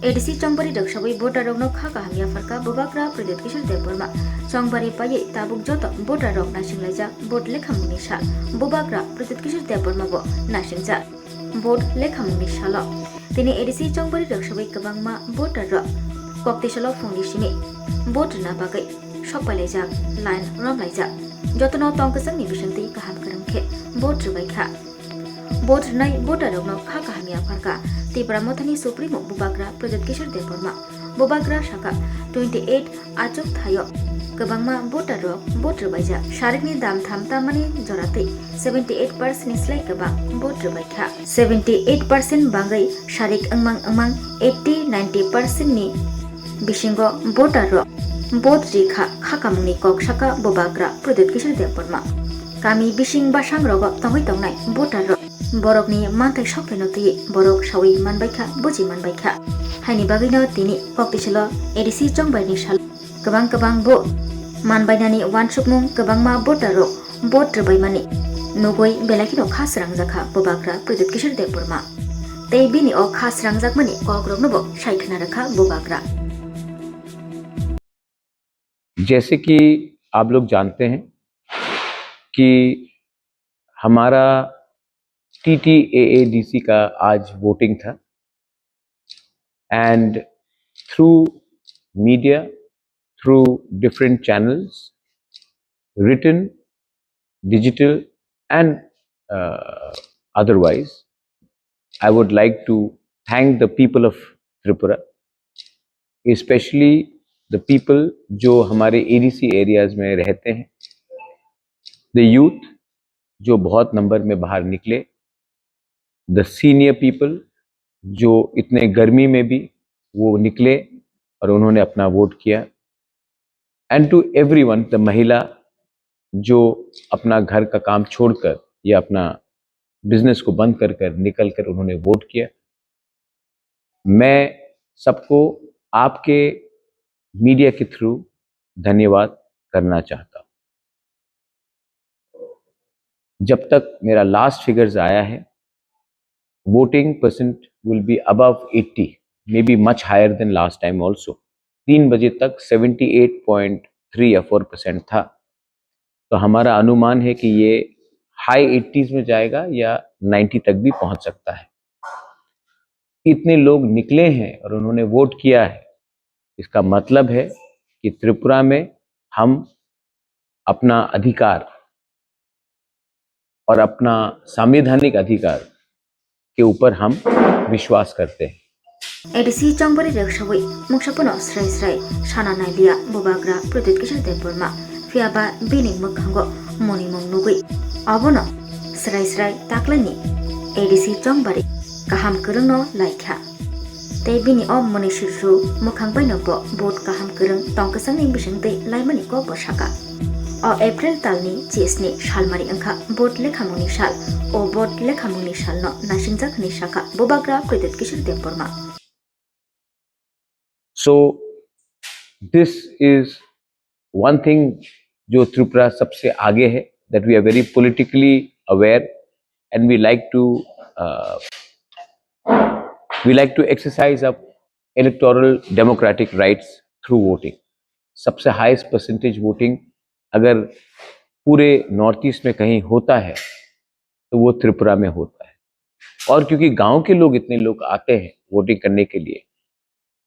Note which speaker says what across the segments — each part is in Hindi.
Speaker 1: एडीसी चौंबारी रक्षाबई बोटा रौनो खाका हामिया फरका बोबाग्रा प्रदेश किशोर देवबर्मा चौंबारी पाये ताबुक जत बोटा रौक नासिंगलाइजा बोट लेखामुनि सा बोबाग्रा प्रदेश किशोर देवबर्मा बो नासिंगजा बोट लेखामुनि साल तिनी एडीसी चौंबारी रक्षाबई गोबांमा बोटा र कक्तिसाल फुंनि सिनि बोट ना बागै सपालाइजा लाइन रमलाइजा जतनो तंकसंनि बिसंति गाहाम करंखे बोट रुबाइखा बोट नाय बोटा रौनो खाका हामिया फरका त्रिपुरा मथानी सुप्रीमो बोबाग्रा प्रदेश किशोर देवबर्मा बोबाग्रा शाखा 28 आचक थायो गोबांमा बोटा रक बोट रुबाइजा शारिकनि दाम थाम तामानि जराते 78% स्लाइ गोबां बोट रुबाइखा 78% बांगै शारिक अंमां 80-90% नि बिसिंगो बोटा रक बोट रेखा खाकामुनि कक शाखा बोबाग्रा प्रदेश किशोर देवबर्मा गामि बिसिं बासां रग तंगै तंनाय बोटा रक बरकनि मानथाय सफ्लेनो तुयै बरक सावै मानबायखा बुजि मानबायखा हायनि बागैनो तिनि कक्तिसाल एडीसी चौंबारनि साल गोबां बो मानबायनानि वानसुकमुं गोबांमा बोटा रक बोट रुबायमानि नुगै बेलाखिनो खास रांजाखा बोबाग्रा प्रदेश किशोर देवबर्मा तै बिनि अ खास रांजाकमानि ककरकनोबो सायखना रखा बोबाग्रा।
Speaker 2: जैसे कि आप लोग जानते हैं कि हमारा TTAADC का आज वोटिंग था and through media through different channels written digital and otherwise I would like to thank the people of Tripura, especially the people जो हमारे ADC एरियाज में रहते हैं, the youth जो बहुत नंबर में बाहर निकले, the senior people जो इतने गर्मी में भी वो निकले और उन्होंने अपना वोट किया, and to everyone, the महिला जो अपना घर का काम छोड़कर या अपना बिजनेस को बंद कर कर निकल कर उन्होंने वोट किया। मैं सबको आपके मीडिया के थ्रू धन्यवाद करना चाहता हूँ। जब तक मेरा लास्ट फिगर्स आया है, voting percent will be above 80, may be much higher than last time also. 3 बजे तक 78.3 या 4% था, तो हमारा अनुमान है कि ये हाई 80s में जाएगा या 90 तक भी पहुंच सकता है। इतने लोग निकले हैं और उन्होंने वोट किया है, इसका मतलब है कि त्रिपुरा में हम अपना अधिकार और अपना संवैधानिक अधिकार के ऊपर हम विश्वास करते हैं।
Speaker 1: एडीसी चौंबारी रक्षाबई मुक्सापनो स्राय स्राय साना नायलिया बोबाग्रा प्रदेश किशोर देवबर्मा फियाबा बिनि मोखांगो मनि मंगनुगै अबनो स्राय स्राय ताक्लानि एडीसी चौंबारी गाहाम करंनो लायखा तै बिनि अ मनि सिरसु मोखांबायनोबो बोट गाहाम करं तंकसंनि बिसंतै लायमानि को बसाका अ एप्रिल तालनि 6 सालमारि अंखा बोट लेखामुनि साल ओ बोट लेखामुनि सालनो नासिंजाखनि शाखा बोबाग्रा प्रदेश किशोर Debbarma.
Speaker 2: So this is one thing जो त्रिपुरा सबसे आगे है, that we are very politically aware and we like to exercise our electoral democratic rights through voting. सबसे highest percentage voting अगर पूरे नॉर्थ ईस्ट में कहीं होता है तो वो त्रिपुरा में होता है, और क्योंकि गांव के लोग इतने लोग आते हैं वोटिंग करने के लिए,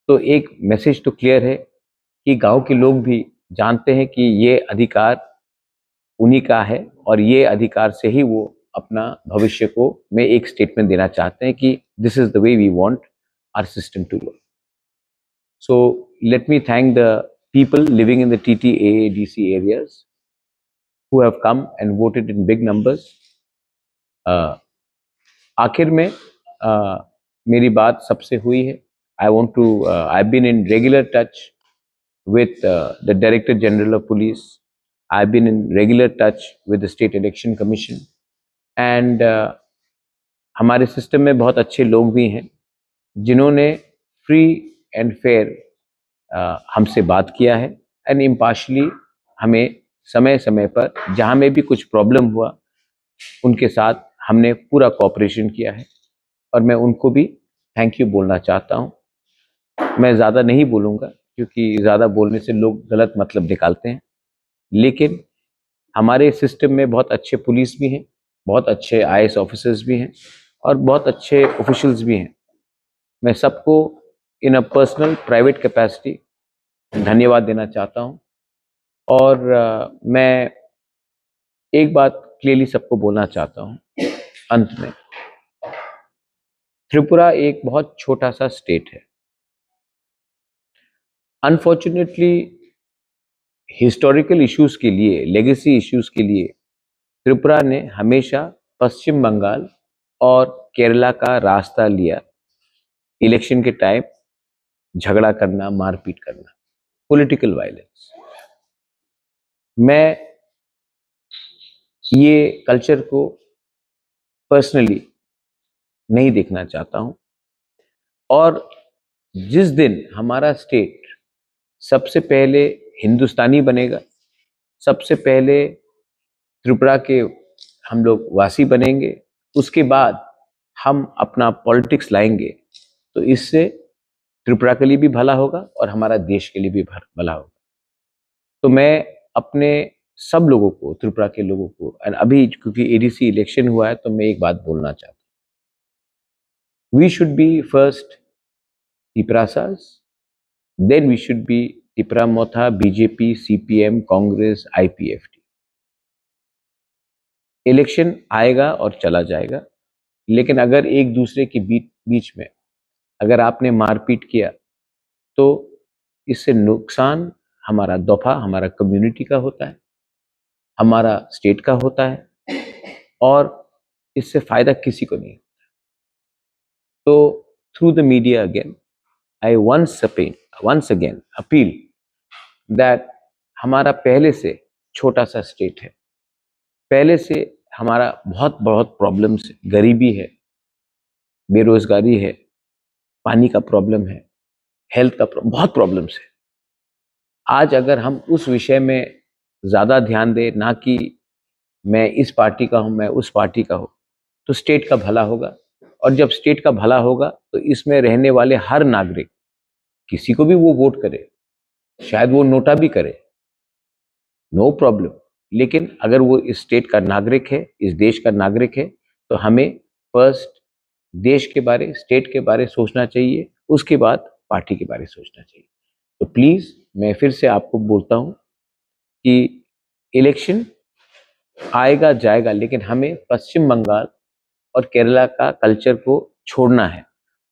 Speaker 2: तो एक मैसेज तो क्लियर है कि गांव के लोग भी जानते हैं कि ये अधिकार उन्हीं का है और ये अधिकार से ही वो अपना भविष्य को में एक स्टेटमेंट देना चाहते हैं कि this is the way we want our system to work. So let me thank the people living in the TTAADC areas who have come and voted in big numbers. आखिर में मेरी बात सबसे हुई है। I've been in regular touch with the Director General of Police. I've been in regular touch with the State Election Commission. And हमारे सिस्टम में बहुत अच्छे लोग भी हैं जिन्होंने फ्री एंड फेयर हमसे बात किया है एंड इम्पार्शली हमें समय समय पर जहाँ में भी कुछ प्रॉब्लम हुआ उनके साथ हमने पूरा कोऑपरेशन किया है और मैं उनको भी थैंक यू बोलना चाहता हूँ। मैं ज़्यादा नहीं बोलूँगा क्योंकि ज़्यादा बोलने से लोग गलत मतलब निकालते हैं, लेकिन हमारे सिस्टम में बहुत अच्छे पुलिस भी हैं, बहुत अच्छे आईएएस ऑफिसर्स भी हैं और बहुत अच्छे ऑफिशियल्स भी हैं। मैं सबको इन अ पर्सनल प्राइवेट कैपेसिटी धन्यवाद देना चाहता हूँ और मैं एक बात क्लियरली सबको बोलना चाहता हूँ अंत में। त्रिपुरा एक बहुत छोटा सा स्टेट है। अनफॉर्चुनेटली हिस्टोरिकल इश्यूज के लिए, लेगेसी इश्यूज के लिए त्रिपुरा ने हमेशा पश्चिम बंगाल और केरला का रास्ता लिया। इलेक्शन के टाइम झगड़ा करना, मारपीट करना, पॉलिटिकल वायलेंस। मैं ये कल्चर को पर्सनली नहीं देखना चाहता हूं और जिस दिन हमारा स्टेट सबसे पहले हिंदुस्तानी बनेगा, सबसे पहले त्रिपुरा के हम लोग वासी बनेंगे, उसके बाद हम अपना पॉलिटिक्स लाएंगे, तो इससे त्रिपुरा के लिए भी भला होगा और हमारा देश के लिए भी भला होगा। तो मैं अपने सब लोगों को, त्रिपुरा के लोगों को, और अभी क्योंकि एडीसी इलेक्शन हुआ है तो मैं एक बात बोलना चाहता हूँ। We should be first Tiprasas, then we should be Tipra Motha, BJP, CPM, Congress, IPFT. Election आएगा और चला जाएगा, लेकिन अगर एक दूसरे के बीच में अगर आपने मारपीट किया तो इससे नुकसान हमारा दफा, हमारा कम्युनिटी का होता है, हमारा स्टेट का होता है और इससे फायदा किसी को नहीं। तो through the media again I once again appeal that हमारा पहले से छोटा सा स्टेट है, पहले से हमारा बहुत बहुत प्रॉब्लम्स है, गरीबी है, बेरोजगारी है, पानी का प्रॉब्लम है, हेल्थ का बहुत प्रॉब्लम्स है। आज अगर हम उस विषय में ज़्यादा ध्यान दें, ना कि मैं इस पार्टी का हूँ, मैं उस पार्टी का हूँ, तो स्टेट का भला होगा। और जब स्टेट का भला होगा तो इसमें रहने वाले हर नागरिक, किसी को भी वो वोट करे, शायद वो नोटा भी करे, नो प्रॉब्लम, लेकिन अगर वो इस स्टेट का नागरिक है, इस देश का नागरिक है, तो हमें फर्स्ट देश के बारे, स्टेट के बारे सोचना चाहिए, उसके बाद पार्टी के बारे सोचना चाहिए। तो प्लीज़ मैं फिर से आपको बोलता हूँ कि इलेक्शन आएगा जाएगा, लेकिन हमें पश्चिम बंगाल और केरला का कल्चर को छोड़ना है।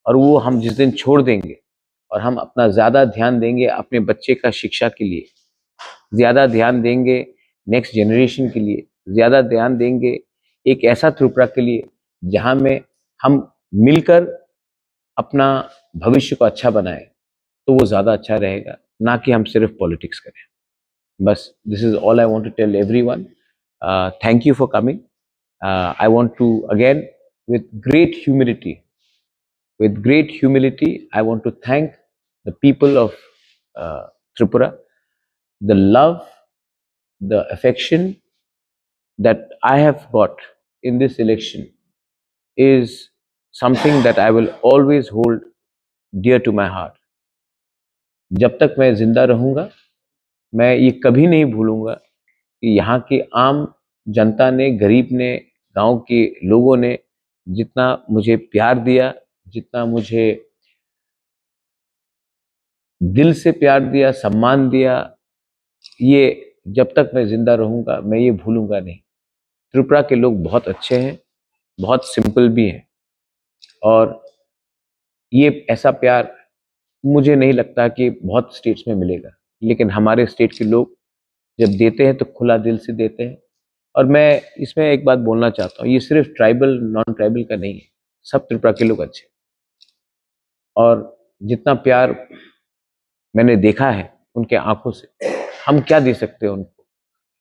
Speaker 2: और वो हम जिस दिन छोड़ देंगे और हम अपना ज़्यादा ध्यान देंगे अपने बच्चे का शिक्षा के लिए, ज़्यादा ध्यान देंगे नेक्स्ट जनरेशन के लिए, ज़्यादा ध्यान देंगे एक ऐसा त्रिपुरा के लिए जहाँ में हम मिलकर अपना भविष्य को अच्छा बनाए, तो वो ज़्यादा अच्छा रहेगा, ना कि हम सिर्फ पॉलिटिक्स करें। बस this is all I want to tell everyone. Thank you for coming. I want to again, with great humility, I want to thank the people of Tripura. The love, the affection that I have got in this election is something that I will always hold dear to my heart. जब तक मैं जिंदा रहूंगा, मैं ये कभी नहीं भूलूंगा कि यहाँ की आम जनता ने, गरीब ने, गांव के लोगों ने जितना मुझे प्यार दिया, जितना मुझे दिल से प्यार दिया, सम्मान दिया, ये जब तक मैं जिंदा रहूंगा मैं ये भूलूंगा नहीं। त्रिपुरा के लोग बहुत अच्छे हैं, बहुत सिंपल भी हैं और ये ऐसा प्यार मुझे नहीं लगता कि बहुत स्टेट्स में मिलेगा, लेकिन हमारे स्टेट के लोग जब देते हैं तो खुला दिल से देते हैं। और मैं इसमें एक बात बोलना चाहता हूँ, ये सिर्फ ट्राइबल नॉन ट्राइबल का नहीं है, सब त्रिपुरा के लोग अच्छे। और जितना प्यार मैंने देखा है उनके आंखों से, हम क्या दे सकते हैं उनको,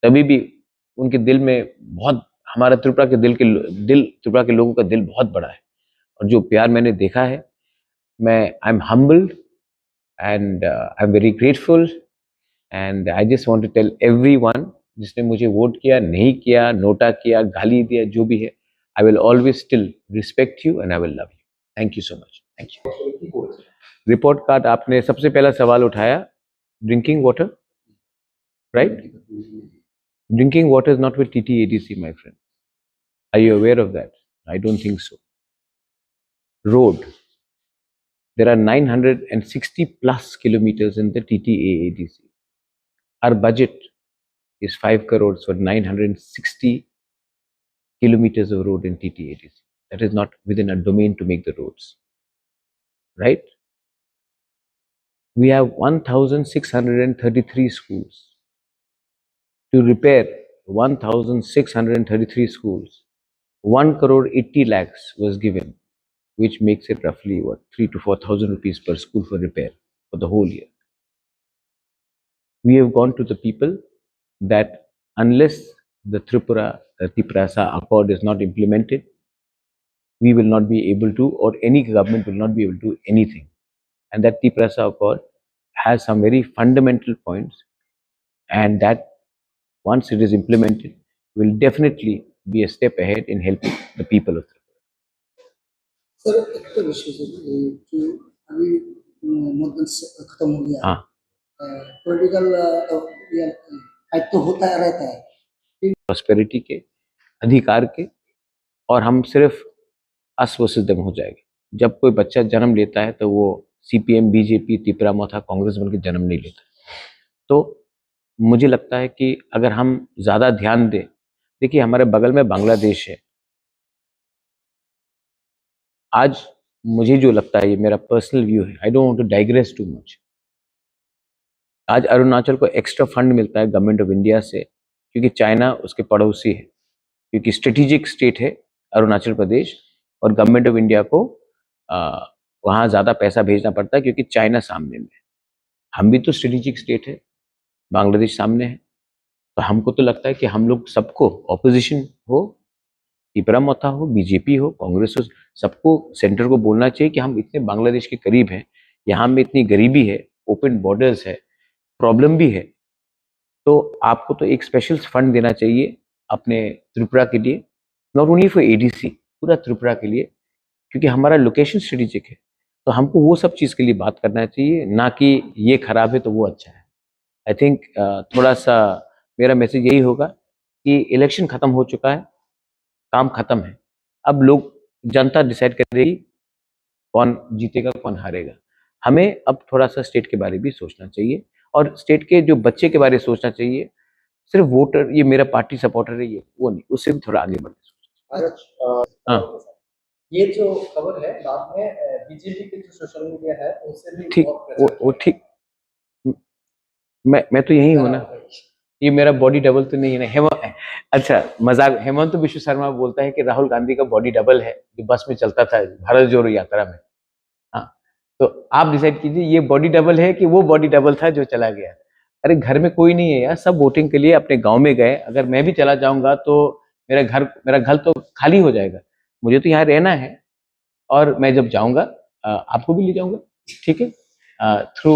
Speaker 2: तभी भी उनके दिल में बहुत, हमारा त्रिपुरा के त्रिपुरा के लोगों का दिल बहुत बड़ा है। और जो प्यार मैंने देखा है, मैं I am humbled and I am very grateful and I just want to tell everyone, जिसने मुझे वोट किया, नहीं किया, नोटा किया, गाली दिया, जो भी है, I will always still respect you and I will love you. Thank you so much. Thank you. Report card आपने सबसे पहला सवाल उठाया, drinking water, right? Drinking water is not with TTADC, my friend. Are you aware of that? I don't think so. Road. There are 960 plus kilometers in the TTAADC. Our budget is 5 crores for 960 kilometers of road in TTADC. That is not within our domain to make the roads. Right? We have 1,633 schools. To repair 1,633 schools, 1 crore 80 lakhs was given, which makes it roughly what, 3 to 4,000 rupees per school for repair for the whole year. We have gone to the people that unless the Triprasa Accord is not implemented, we will not be able to, or any government will not be able to do anything. And that Triprasa Accord has some very fundamental points, and that once it is implemented, will definitely be a step ahead in helping the people of Tripura.
Speaker 3: Sir एक तो विषय सर जो अभी मतदान खत्म हो गया,
Speaker 2: हाँ,
Speaker 3: पॉलिटिकल फाइट तो होता रहता है,
Speaker 2: प्रॉस्पेरिटी के, अधिकार के, और हम सिर्फ अस वर्सेस देम हो जाएंगे. जब कोई बच्चा जन्म लेता है तो वो CPM, BJP, त्रिपुरा मोथा, कांग्रेस बन के जन्म नहीं लेता. तो मुझे लगता है कि अगर हम ज्यादा ध्यान दें, देखिए हमारे बगल में बांग्लादेश है. आज मुझे जो लगता है, ये मेरा पर्सनल व्यू है, I don't want to digress too much. आज अरुणाचल को एक्स्ट्रा फंड मिलता है गवर्नमेंट ऑफ इंडिया से, क्योंकि चाइना उसके पड़ोसी है, क्योंकि स्ट्रेटेजिक स्टेट है अरुणाचल प्रदेश, और गवर्नमेंट ऑफ इंडिया को वहाँ ज़्यादा पैसा भेजना पड़ता है क्योंकि चाइना सामने में है. हम भी तो स्ट्रेटेजिक स्टेट है, बांग्लादेश सामने है. तो हमको तो लगता है कि हम लोग सबको, ऑपोजिशन हो, त्रिपुरा मोथा हो, BJP हो, कांग्रेस हो, सबको सेंटर को बोलना चाहिए कि हम इतने बांग्लादेश के करीब हैं, यहाँ में इतनी गरीबी है, ओपन बॉर्डर्स है, प्रॉब्लम भी है, तो आपको तो एक स्पेशल फंड देना चाहिए अपने त्रिपुरा के लिए, नॉट ओनली फॉर ADC, पूरा त्रिपुरा के लिए, क्योंकि हमारा लोकेशन स्ट्रेटेजिक है. तो हमको वो सब चीज़ के लिए बात करना चाहिए, ना कि ये खराब है तो वो अच्छा है. आई थिंक थोड़ा सा मेरा मैसेज यही होगा कि इलेक्शन खत्म हो चुका है, काम खत्म है, अब लोग, जनता डिसाइड करेगी कौन जीतेगा कौन हारेगा. हमें अब थोड़ा सा स्टेट के बारे में भी सोचना चाहिए, और स्टेट के जो बच्चे के बारे में सोचना चाहिए. सिर्फ वोटर, ये मेरा पार्टी सपोर्टर है, ये वो नहीं, उससे भी थोड़ा आगे बढ़ना. हाँ,
Speaker 4: ये जो खबर है बाद में BJP के जो सोशल मीडिया है उनसे भी
Speaker 2: ठीक, वो ठीक. मैं तो यही हूँ ना, ये मेरा बॉडी डबल तो नहीं है ना. अच्छा मजाक, हेमंत विश्व शर्मा बोलता है कि राहुल गांधी का बॉडी डबल है जो बस में चलता था भारत जोड़ो यात्रा में. हाँ, तो आप डिसाइड कीजिए ये बॉडी डबल है कि वो बॉडी डबल था जो चला गया. अरे घर में कोई नहीं है यार, सब वोटिंग के लिए अपने गांव में गए. अगर मैं भी चला जाऊंगा तो मेरा घर तो खाली हो जाएगा. मुझे तो यहाँ रहना है, और मैं जब जाऊंगा आपको भी ले जाऊंगा, ठीक है. थ्रू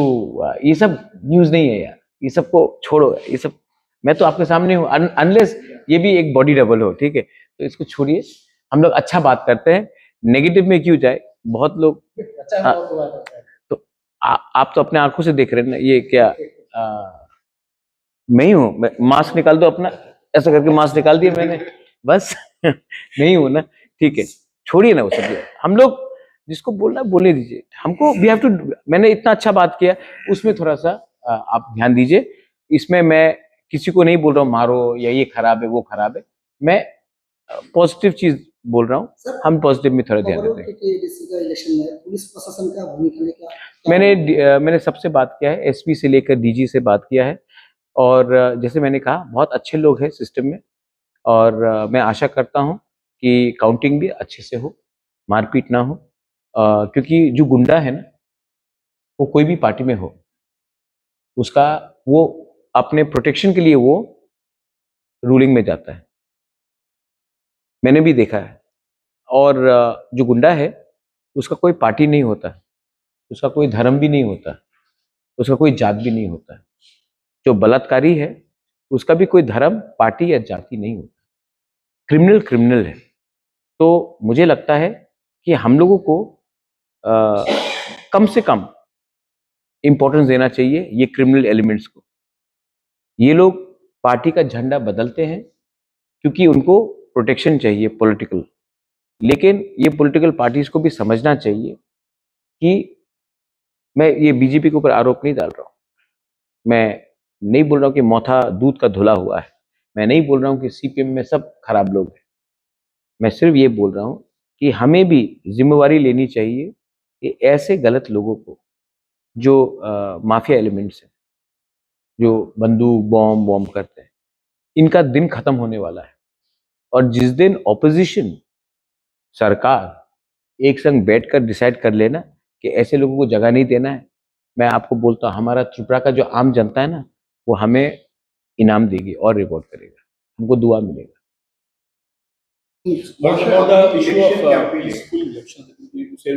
Speaker 2: ये सब न्यूज नहीं है यार, ये सबको छोड़ो, ये सब मैं तो आपके सामने हूँ, अनलेस ये भी एक बॉडी डबल हो, ठीक है. तो इसको छोड़िए, हम लोग अच्छा बात करते हैं, नेगेटिव में क्यों जाए. बहुत लोग
Speaker 4: अच्छा
Speaker 2: तो आप तो अपने आंखों से देख रहे हैं ना, ये क्या मैं ही हूँ. मास्क निकाल दो अपना, ऐसा करके मास्क निकाल दिया मैंने, बस नहीं हूँ ना, ठीक है. छोड़िए ना वो सब, हम लोग जिसको बोलना बोलने दीजिए. हमको वी हैव टू, मैंने इतना अच्छा बात किया, उसमें थोड़ा सा आप ध्यान दीजिए. इसमें मैं किसी को नहीं बोल रहा हूँ मारो या ये खराब है वो खराब है, मैं पॉजिटिव चीज बोल रहा हूँ. हम पॉजिटिव में थोड़ा ध्यान देते हैं.
Speaker 3: इलेक्शन में पुलिस प्रशासन का भूमिका क्या?
Speaker 2: मैंने सबसे बात किया है, SP से लेकर DG से बात किया है, और जैसे मैंने कहा बहुत अच्छे लोग हैं सिस्टम में, और मैं आशा करता हूँ कि काउंटिंग भी अच्छे से हो, मारपीट ना हो, क्योंकि जो गुंडा है ना, वो कोई भी पार्टी में हो, उसका वो अपने प्रोटेक्शन के लिए वो रूलिंग में जाता है, मैंने भी देखा है. और जो गुंडा है उसका कोई पार्टी नहीं होता, उसका कोई धर्म भी नहीं होता, उसका कोई जात भी नहीं होता. जो बलात्कारी है उसका भी कोई धर्म, पार्टी या जाति नहीं होता. क्रिमिनल है. तो मुझे लगता है कि हम लोगों को कम से कम इंपॉर्टेंस देना चाहिए ये क्रिमिनल एलिमेंट्स को। ये लोग पार्टी का झंडा बदलते हैं क्योंकि उनको प्रोटेक्शन चाहिए पॉलिटिकल, लेकिन ये पॉलिटिकल पार्टीज को भी समझना चाहिए कि मैं ये बीजेपी के ऊपर आरोप नहीं डाल रहा हूँ, मैं नहीं बोल रहा हूँ कि मौथा दूध का धुला हुआ है, मैं नहीं बोल रहा हूँ कि सीपीएम में सब खराब लोग हैं, मैं सिर्फ ये बोल रहा हूँ कि हमें भी जिम्मेवारी लेनी चाहिए कि ऐसे गलत लोगों को जो माफिया एलिमेंट्स हैं, जो बंदूक बॉम्ब करते हैं, इनका दिन खत्म होने वाला है। और जिस दिन ऑपोजिशन सरकार एक संग बैठकर डिसाइड कर लेना कि ऐसे लोगों को जगह नहीं देना है, मैं आपको बोलता हूँ हमारा त्रिपुरा का जो आम जनता है ना, वो हमें इनाम देगी और रिवॉर्ड करेगा, हमको दुआ मिलेगा।
Speaker 5: What about the issue of peaceful elections? You say